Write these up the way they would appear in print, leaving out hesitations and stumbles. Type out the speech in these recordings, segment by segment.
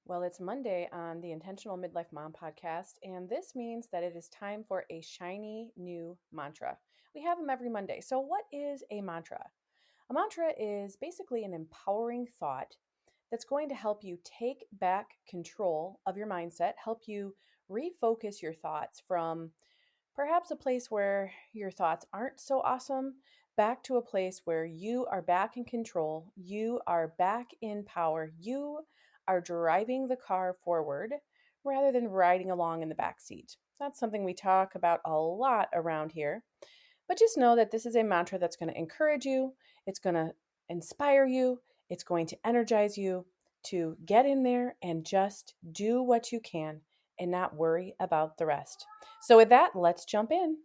Well, it's Monday on the Intentional Midlife Mom podcast, and this means that it is time for a shiny new mantra. We have them every Monday. So, what is a mantra? A mantra is basically an empowering thought that's going to help you take back control of your mindset, help you refocus your thoughts from perhaps a place where your thoughts aren't so awesome, back to a place where you are back in control, you are back in power, you are driving the car forward rather than riding along in the back seat. That's something we talk about a lot around here. But just know that this is a mantra that's going to encourage you, it's going to inspire you, it's going to energize you to get in there and just do what you can and not worry about the rest. So, with that, let's jump in.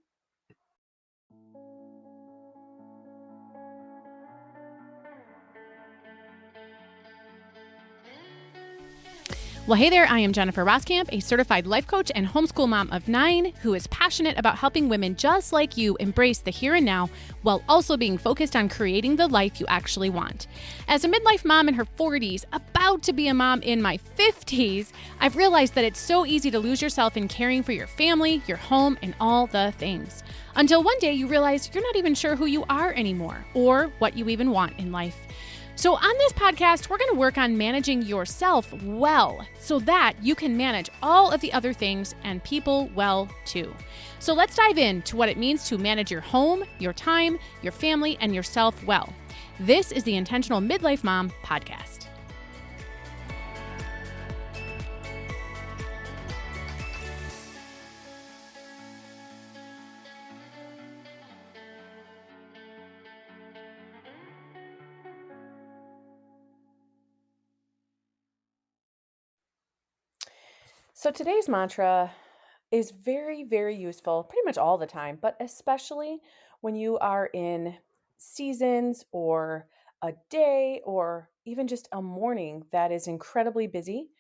Well, hey there, I am Jennifer Roskamp, a certified life coach and homeschool mom of 9 who is passionate about helping women just like you embrace the here and now while also being focused on creating the life you actually want. As a midlife mom in her 40s, about to be a mom in my 50s, I've realized that it's so easy to lose yourself in caring for your family, your home, and all the things. Until one day you realize you're not even sure who you are anymore or what you even want in life. So on this podcast, we're going to work on managing yourself well so that you can manage all of the other things and people well too. So let's dive into what it means to manage your home, your time, your family, and yourself well. This is the Intentional Midlife Mom podcast. So, today's mantra is very, very useful pretty much all the time, but especially when you are in seasons or a day or even just a morning that is incredibly busy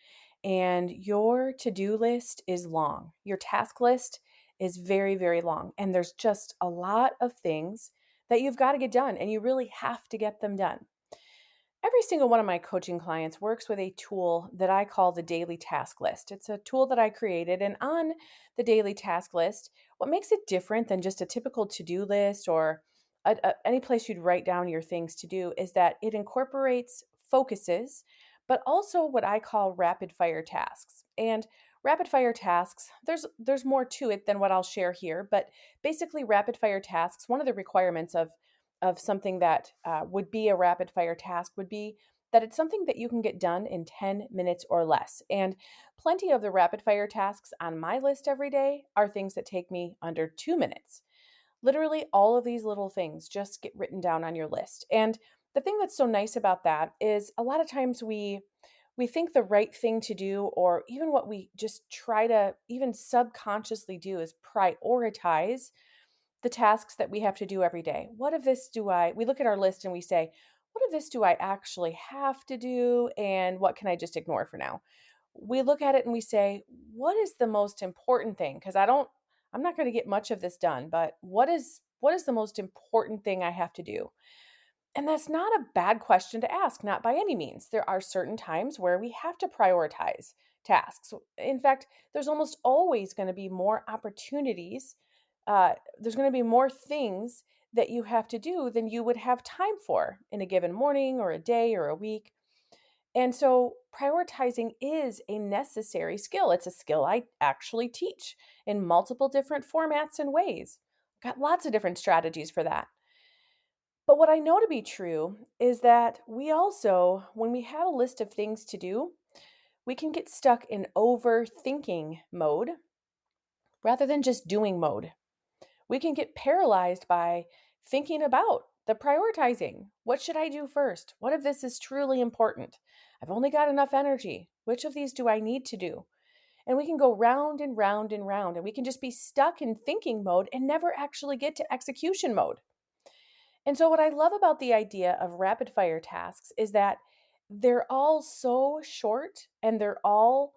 and your to do list is long. Your task list is very, very long, and there's just a lot of things that you've got to get done, and you really have to get them done. Every single one of my coaching clients works with a tool that I call the daily task list. It's a tool that I created, and on the daily task list, what makes it different than just a typical to do list or any place you'd write down your things to do is that it incorporates focuses, but also what I call rapid fire tasks. And rapid fire tasks, there's more to it than what I'll share here, but basically rapid fire tasks, one of the requirements of something that would be a rapid fire task would be that it's something that you can get done in 10 minutes or less. And plenty of the rapid fire tasks on my list every day are things that take me under 2 minutes. Literally, all of these little things just get written down on your list. And the thing that's so nice about that is a lot of times we think the right thing to do, or even what we just try to even subconsciously do, is prioritize the tasks that we have to do every day. What of this we look at our list and we say, what of this do I actually have to do? And what can I just ignore for now? We look at it and we say, what is the most important thing? Because I'm not going to get much of this done, but what is the most important thing I have to do? And that's not a bad question to ask, not by any means. There are certain times where we have to prioritize tasks. In fact, there's almost always going to be more opportunities. There's going to be more things that you have to do than you would have time for in a given morning or a day or a week. And so prioritizing is a necessary skill. It's a skill I actually teach in multiple different formats and ways. Got lots of different strategies for that. But what I know to be true is that we also, when we have a list of things to do, we can get stuck in overthinking mode rather than just doing mode. We can get paralyzed by thinking about the prioritizing. What should I do first? What if this is truly important? I've only got enough energy. Which of these do I need to do? And we can go round and round and round, and we can just be stuck in thinking mode and never actually get to execution mode. And so, what I love about the idea of rapid fire tasks is that they're all so short and they're all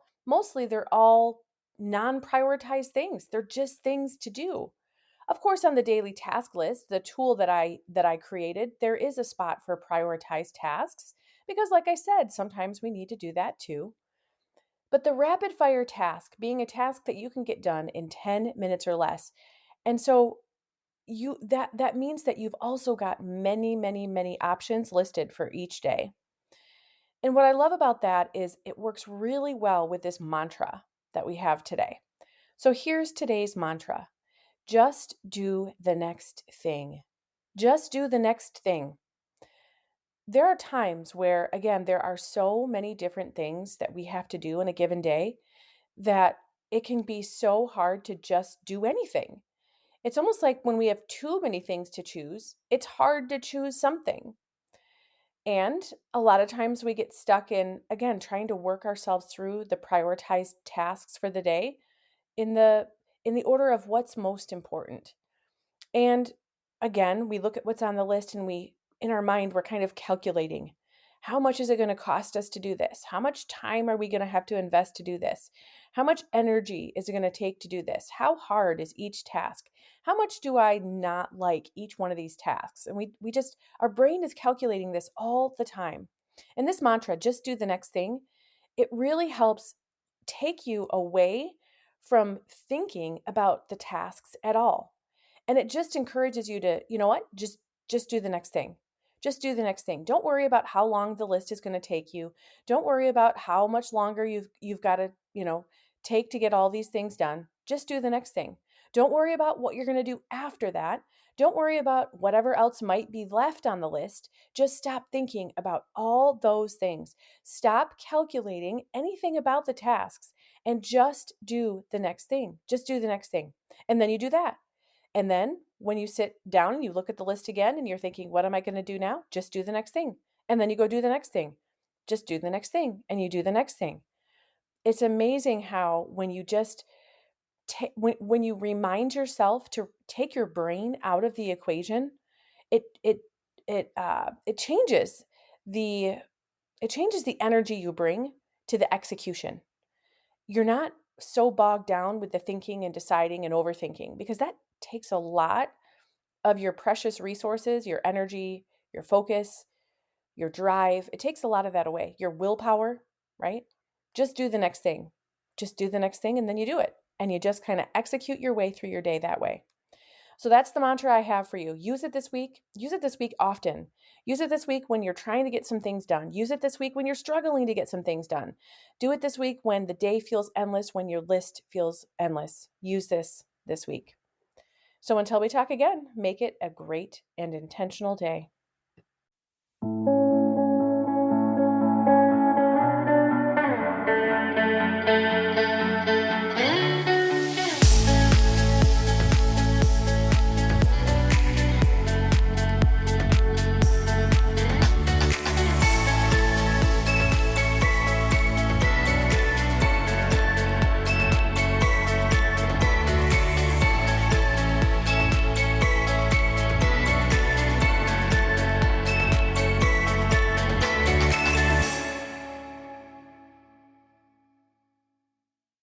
non prioritized things. They're just things to do. Of course, on the daily task list, the tool that I created, there is a spot for prioritized tasks because like I said, sometimes we need to do that too. But the rapid fire task being a task that you can get done in 10 minutes or less. And so that means that you've also got many, many, many options listed for each day. And what I love about that is it works really well with this mantra that we have today. So here's today's mantra: just do the next thing. Just do the next thing. There are times where, again, there are so many different things that we have to do in a given day that it can be so hard to just do anything. It's almost like when we have too many things to choose, it's hard to choose something. And a lot of times we get stuck in, again, trying to work ourselves through the prioritized tasks for the day in the order of what's most important. And again, we look at what's on the list and in our mind, we're kind of calculating, how much is it going to cost us to do this? How much time are we going to have to invest to do this? How much energy is it going to take to do this? How hard is each task? How much do I not like each one of these tasks? And we just, our brain is calculating this all the time. And this mantra, just do the next thing, it really helps take you away from thinking about the tasks at all. And it just encourages you to, you know what? Just do the next thing. Just do the next thing. Don't worry about how long the list is going to take you. Don't worry about how much longer you've got to, take to get all these things done. Just do the next thing. Don't worry about what you're going to do after that. Don't worry about whatever else might be left on the list. Just stop thinking about all those things. Stop calculating anything about the tasks and just do the next thing. Just do the next thing. And then you do that. And then when you sit down and you look at the list again and you're thinking, what am I going to do now? Just do the next thing. And then you go do the next thing. Just do the next thing. And you do the next thing. It's amazing how when you just when you remind yourself to take your brain out of the equation, it it it changes the energy you bring to the execution. You're not so bogged down with the thinking and deciding and overthinking, because that takes a lot of your precious resources, your energy, your focus, your drive. It takes a lot of that away, your willpower, right? Just do the next thing. Just do the next thing, and then you do it. And you just kind of execute your way through your day that way. So that's the mantra I have for you. Use it this week. Use it this week often. Use it this week when you're trying to get some things done. Use it this week when you're struggling to get some things done. Do it this week when the day feels endless, when your list feels endless. Use this week. So until we talk again, make it a great and intentional day.